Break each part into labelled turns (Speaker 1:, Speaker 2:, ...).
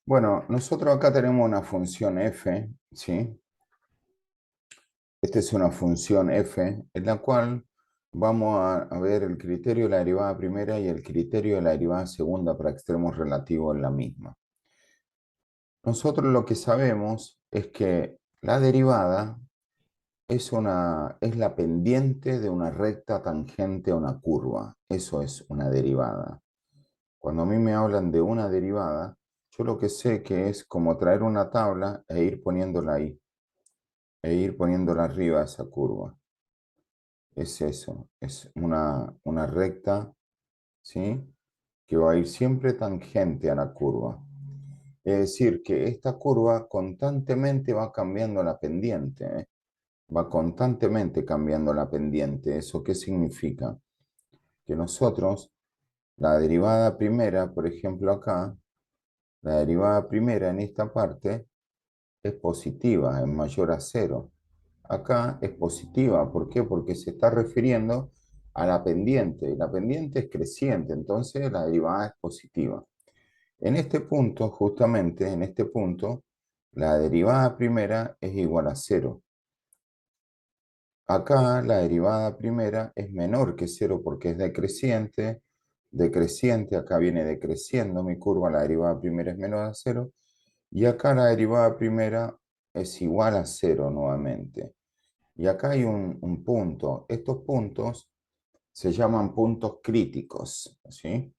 Speaker 1: Bueno, nosotros acá tenemos una función f, ¿sí? Esta es una función f en la cual vamos a ver el criterio de la derivada primera y el criterio de la derivada segunda para extremos relativos en la misma. Nosotros lo que sabemos es que la derivada es la pendiente de una recta tangente a una curva. Eso es una derivada. Cuando a mí me hablan de una derivada, yo lo que sé que es como traer una tabla e ir poniéndola ahí, e ir poniéndola arriba a esa curva. Es eso, es una recta, ¿sí? Que va a ir siempre tangente a la curva. Es decir, que esta curva constantemente va cambiando la pendiente, ¿eh? Va constantemente cambiando la pendiente. ¿Eso qué significa? Que nosotros, la derivada primera, por ejemplo acá, la derivada primera en esta parte es positiva, es mayor a cero. Acá es positiva, ¿por qué? Porque se está refiriendo a la pendiente, y la pendiente es creciente, entonces la derivada es positiva. En este punto, justamente en este punto, la derivada primera es igual a cero. Acá la derivada primera es menor que cero porque es decreciente, acá viene decreciendo mi curva, la derivada primera es menor a cero, y acá la derivada primera es igual a cero nuevamente. Y acá hay un punto. Estos puntos se llaman puntos críticos, ¿sí?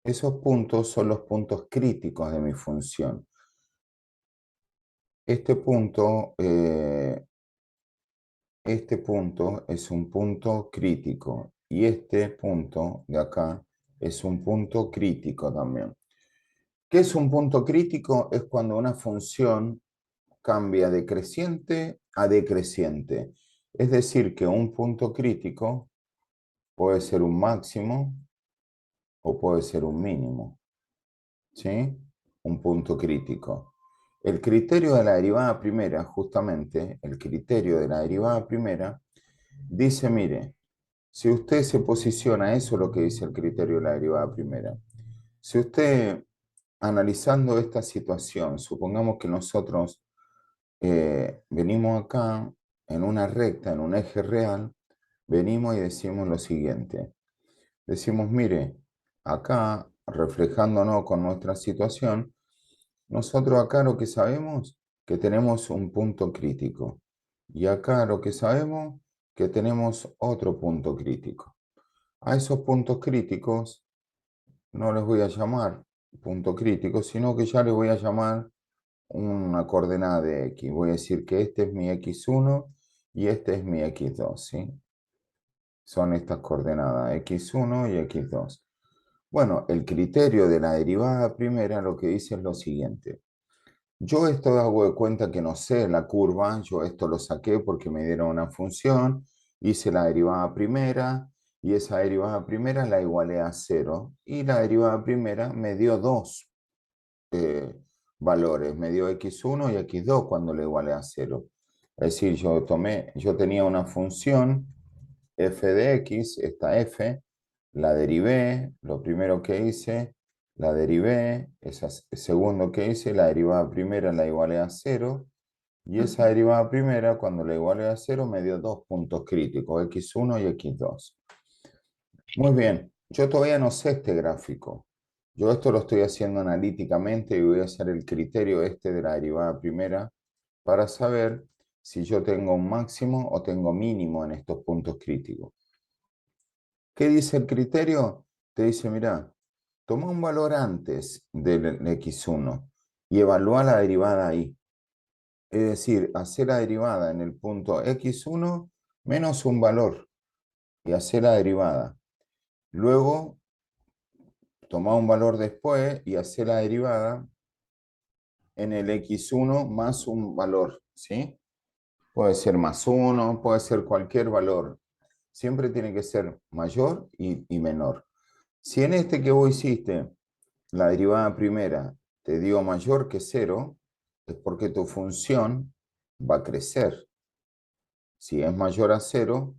Speaker 1: Esos puntos son los puntos críticos de mi función. Este punto, eh, este punto es un punto crítico y este punto de acá es un punto crítico también. ¿Qué es un punto crítico? Es cuando una función cambia de creciente a decreciente. Es decir, que un punto crítico puede ser un máximo o puede ser un mínimo, ¿sí? Un punto crítico. El criterio de la derivada primera, justamente, el criterio de la derivada primera, dice, mire, si usted se posiciona, eso es lo que dice el criterio de la derivada primera. Si usted, analizando esta situación, supongamos que nosotros venimos acá en una recta, en un eje real, venimos y decimos lo siguiente. Decimos, mire, acá, reflejándonos con nuestra situación, nosotros acá lo que sabemos que tenemos un punto crítico. Y acá lo que sabemos que tenemos otro punto crítico. A esos puntos críticos no les voy a llamar punto crítico, sino que ya les voy a llamar una coordenada de x. Voy a decir que este es mi x1 y este es mi x2, ¿sí? Son estas coordenadas, x1 y x2. Bueno, el criterio de la derivada primera lo que dice es lo siguiente. Yo esto hago de cuenta que no sé la curva, yo esto lo saqué porque me dieron una función, hice la derivada primera y esa derivada primera la igualé a cero y la derivada primera me dio dos valores, me dio x1 y x2 cuando le igualé a cero. Es decir, yo tenía una función f de x, esta f, la derivé, lo primero que hice, la derivé, segundo que hice, la derivada primera la igualé a cero, y esa derivada primera, cuando la igualé a cero, me dio dos puntos críticos, x1 y x2. Muy bien, yo todavía no sé este gráfico. Yo esto lo estoy haciendo analíticamente y voy a hacer el criterio este de la derivada primera para saber si yo tengo un máximo o tengo mínimo en estos puntos críticos. ¿Qué dice el criterio? Te dice, mira, toma un valor antes del x1 y evalúa la derivada ahí. Es decir, hacer la derivada en el punto x1 menos un valor y hacer la derivada. Luego, toma un valor después y hacer la derivada en el x1 más un valor, ¿sí? Puede ser más 1, puede ser cualquier valor. Siempre tiene que ser mayor y menor. Si en este que vos hiciste, la derivada primera te dio mayor que cero, es porque tu función va a crecer. Si es mayor a cero,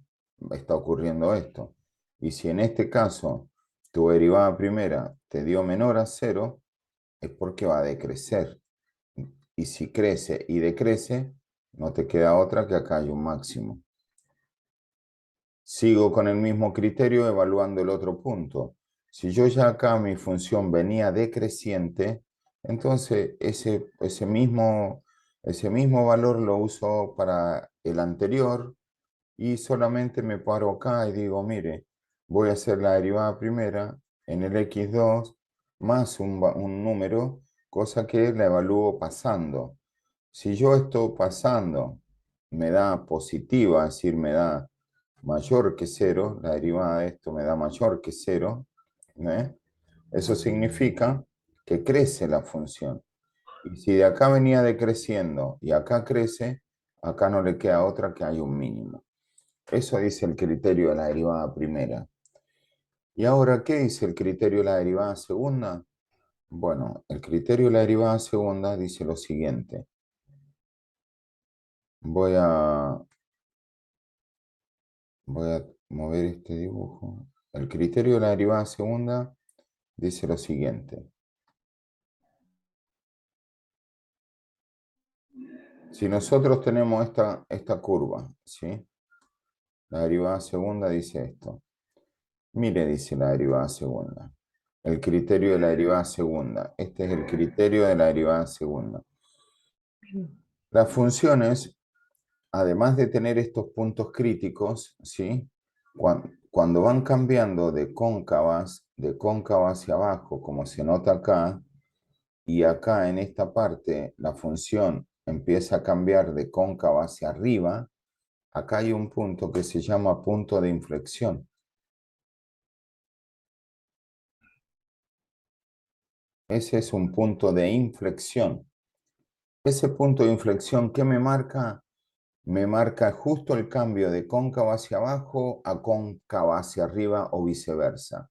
Speaker 1: está ocurriendo esto. Y si en este caso tu derivada primera te dio menor a cero, es porque va a decrecer. Y si crece y decrece, no te queda otra que acá hay un máximo. Sigo con el mismo criterio evaluando el otro punto. Si yo ya acá mi función venía decreciente, entonces ese mismo valor lo uso para el anterior y solamente me paro acá y digo, mire, voy a hacer la derivada primera en el x2 más un número, cosa que la evalúo pasando. Si yo estoy pasando me da positiva, es decir, me da mayor que cero, la derivada de esto me da mayor que cero, ¿eh? Eso significa que crece la función. Y si de acá venía decreciendo y acá crece, acá no le queda otra que hay un mínimo. Eso dice el criterio de la derivada primera. ¿Y ahora qué dice el criterio de la derivada segunda? Bueno, el criterio de la derivada segunda dice lo siguiente. Voy a, voy a mover este dibujo. El criterio de la derivada segunda dice lo siguiente. Si nosotros tenemos esta curva, ¿sí? La derivada segunda dice esto. Mire, dice la derivada segunda. El criterio de la derivada segunda. Este es el criterio de la derivada segunda. Las funciones, además de tener estos puntos críticos, ¿sí? Cuando van cambiando de cóncava hacia abajo, como se nota acá, y acá en esta parte la función empieza a cambiar de cóncava hacia arriba, acá hay un punto que se llama punto de inflexión. Ese es un punto de inflexión. Ese punto de inflexión, ¿qué me marca? Me marca justo el cambio de cóncava hacia abajo a cóncava hacia arriba o viceversa.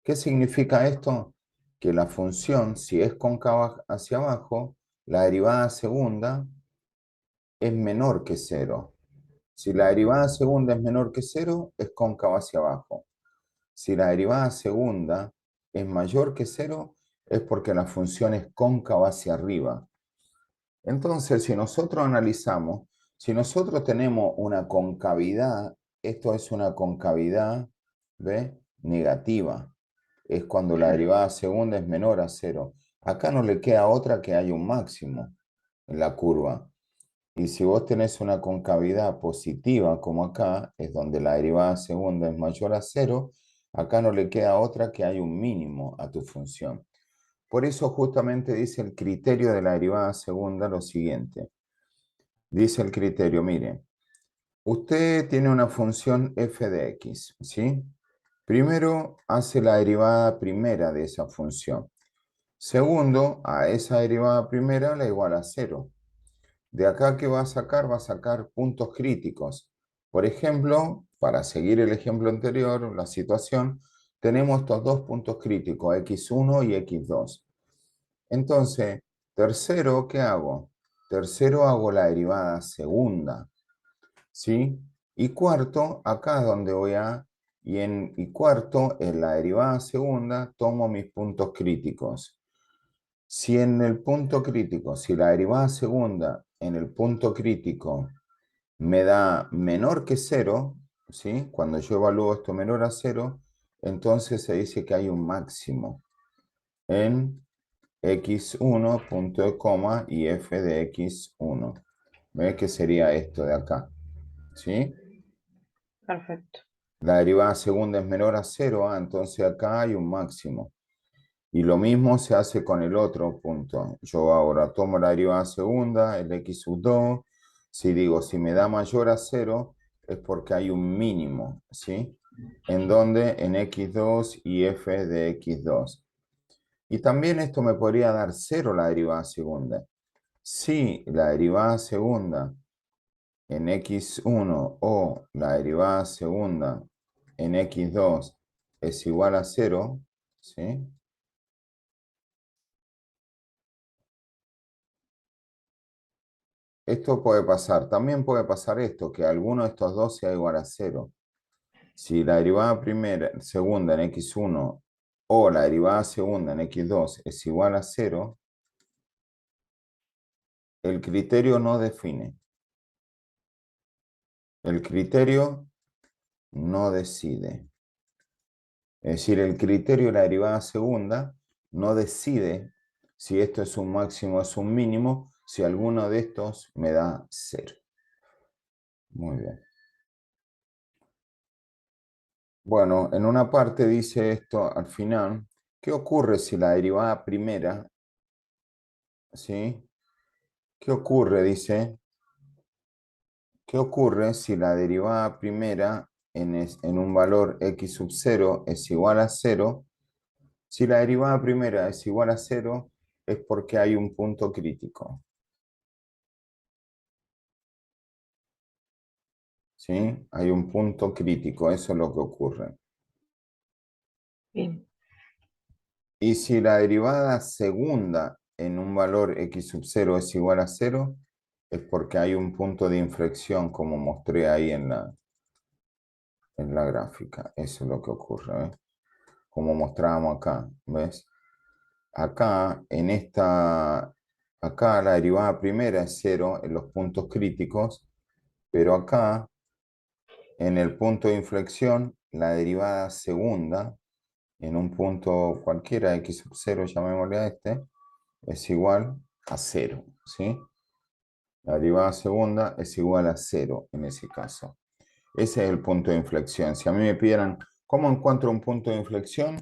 Speaker 1: ¿Qué significa esto? Que la función, si es cóncava hacia abajo, la derivada segunda es menor que cero. Si la derivada segunda es menor que cero, es cóncava hacia abajo. Si la derivada segunda es mayor que cero, es porque la función es cóncava hacia arriba. Entonces, si nosotros analizamos, si nosotros tenemos una concavidad, esto es una concavidad, ¿ve? Negativa. Es cuando la derivada segunda es menor a cero. Acá no le queda otra que hay un máximo en la curva. Y si vos tenés una concavidad positiva, como acá, es donde la derivada segunda es mayor a cero, acá no le queda otra que hay un mínimo a tu función. Por eso justamente dice el criterio de la derivada segunda lo siguiente. Dice el criterio, mire, usted tiene una función f de x, ¿sí? Primero hace la derivada primera de esa función. Segundo, a esa derivada primera la iguala a cero. De acá, ¿qué va a sacar? Va a sacar puntos críticos. Por ejemplo, para seguir el ejemplo anterior, la situación, tenemos estos dos puntos críticos, x1 y x2. Entonces, tercero, ¿qué hago? Tercero hago la derivada segunda, ¿sí? Y cuarto, acá es donde voy a, y cuarto, en la derivada segunda, tomo mis puntos críticos. Si en el punto crítico, si la derivada segunda en el punto crítico me da menor que cero, ¿sí? Cuando yo evalúo esto menor a cero, entonces se dice que hay un máximo en x1, punto de coma, y f de x1. ¿Ves que sería esto de acá? ¿Sí?
Speaker 2: Perfecto.
Speaker 1: La derivada segunda es menor a cero, entonces acá hay un máximo. Y lo mismo se hace con el otro punto. Yo ahora tomo la derivada segunda, el x sub 2. Si digo, si me da mayor a cero, es porque hay un mínimo, ¿sí? ¿En dónde? En x2 y f de x2. Y también esto me podría dar cero la derivada segunda. Si la derivada segunda en x1 o la derivada segunda en x2 es igual a cero, ¿sí? Esto puede pasar. También puede pasar esto, que alguno de estos dos sea igual a cero. Si la derivada primera, segunda en x1 o la derivada segunda en x2 es igual a 0, el criterio no define. El criterio no decide. Es decir, el criterio de la derivada segunda no decide si esto es un máximo o es un mínimo, si alguno de estos me da 0. Muy bien. Bueno, en una parte dice esto al final. ¿Qué ocurre si la derivada primera, ¿sí? ¿Qué ocurre? Dice, ¿qué ocurre si la derivada primera en un valor x sub 0 es igual a 0? Si la derivada primera es igual a 0, es porque hay un punto crítico, ¿sí? Hay un punto crítico, eso es lo que ocurre.
Speaker 2: Bien.
Speaker 1: Y si la derivada segunda en un valor x sub 0 es igual a 0, es porque hay un punto de inflexión, como mostré ahí en la gráfica. Eso es lo que ocurre, ¿ves? Como mostrábamos acá, ¿ves? Acá, acá la derivada primera es 0 en los puntos críticos, pero acá, en el punto de inflexión, la derivada segunda, en un punto cualquiera, x sub 0, llamémosle a este, es igual a 0, ¿sí? La derivada segunda es igual a 0 en ese caso. Ese es el punto de inflexión. Si a mí me pidieran, ¿cómo encuentro un punto de inflexión?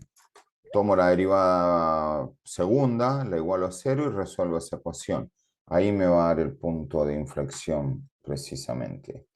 Speaker 1: Tomo la derivada segunda, la igualo a 0 y resuelvo esa ecuación. Ahí me va a dar el punto de inflexión precisamente.